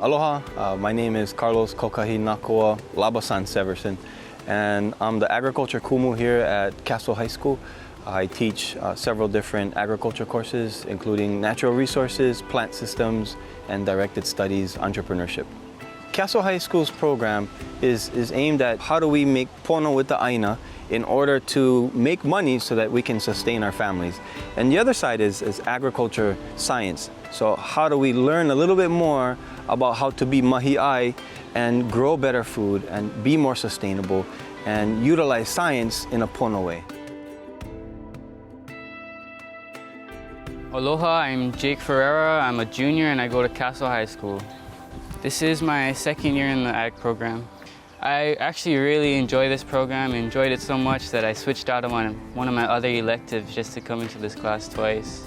Aloha, my name is Carlos Kokahi Nakoa Labasan Severson, and I'm the agriculture Kumu here at Castle High School. I teach several different agriculture courses, including natural resources, plant systems, and directed studies entrepreneurship. Castle High School's program is aimed at how do we make pono with the aina in order to make money so that we can sustain our families. And the other side is agriculture science. So how do we learn a little bit more about how to be mahi'ai and grow better food and be more sustainable and utilize science in a pono way. Aloha, I'm Jake Ferreira. I'm a junior and I go to Castle High School. This is my second year in the ag program. I actually really enjoy this program, enjoyed it so much that I switched out of one of my other electives just to come into this class twice.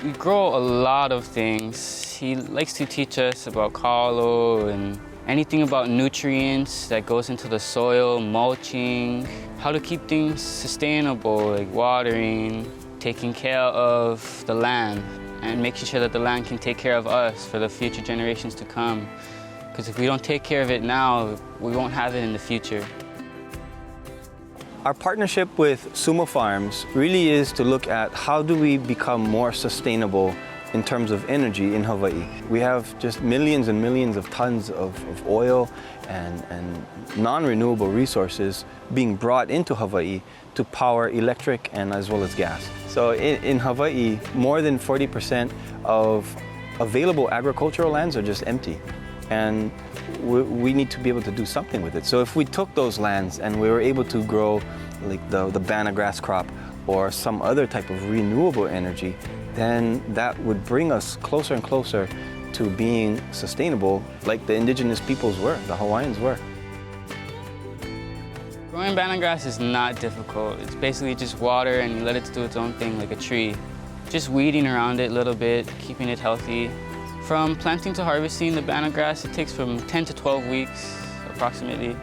We grow a lot of things. He likes to teach us about kalo and anything about nutrients that goes into the soil, mulching, how to keep things sustainable, like watering, taking care of the land, and making sure that the land can take care of us for the future generations to come. Because if we don't take care of it now, we won't have it in the future. Our partnership with Suma Farms really is to look at how do we become more sustainable in terms of energy in Hawaii. We have just millions and millions of tons of oil and non-renewable resources being brought into Hawaii to power electric and as well as gas. So in Hawaii, more than 40% of available agricultural lands are just empty. And we need to be able to do something with it. So if we took those lands and we were able to grow like the Bana grass crop or some other type of renewable energy, then that would bring us closer and closer to being sustainable like the indigenous peoples were, the Hawaiians were. Growing Bana grass is not difficult. It's basically just water and you let it do its own thing like a tree. Just weeding around it a little bit, keeping it healthy. From planting to harvesting the Bana grass, it takes from 10 to 12 weeks, approximately.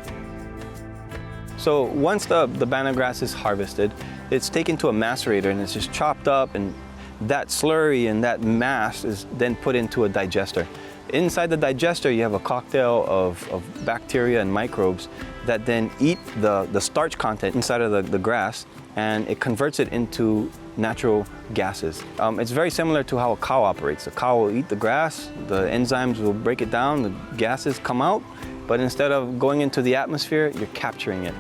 So once the Bana grass is harvested, it's taken to a macerator and it's just chopped up, and that slurry and that mass is then put into a digester. Inside the digester, you have a cocktail of bacteria and microbes that then eat the starch content inside of the grass, and it converts it into natural gases. It's very similar to how a cow operates. A cow will eat the grass, the enzymes will break it down, the gases come out, but instead of going into the atmosphere, you're capturing it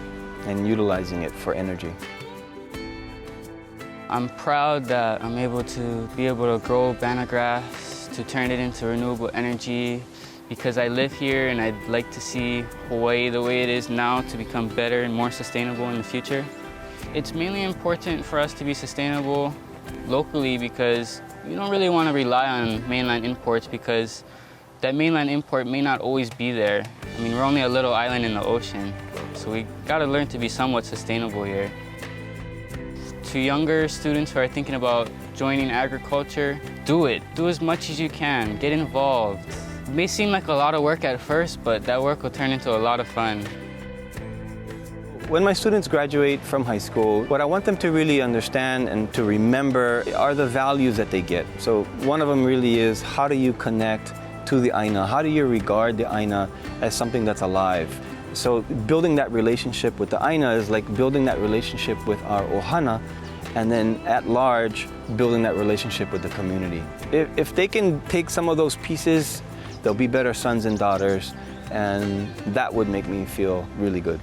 and utilizing it for energy. I'm proud that I'm able to grow Bana grass, to turn it into renewable energy, because I live here and I'd like to see Hawaii the way it is now to become better and more sustainable in the future. It's mainly important for us to be sustainable locally because we don't really want to rely on mainland imports, because that mainland import may not always be there. I mean, we're only a little island in the ocean, so we gotta learn to be somewhat sustainable here. To younger students who are thinking about joining agriculture, do it. Do as much as you can, get involved. It may seem like a lot of work at first, but that work will turn into a lot of fun. When my students graduate from high school, what I want them to really understand and to remember are the values that they get. So one of them really is, how do you connect to the aina? How do you regard the aina as something that's alive? So building that relationship with the aina is like building that relationship with our ohana, and then at large, building that relationship with the community. If they can take some of those pieces, they'll be better sons and daughters, and that would make me feel really good.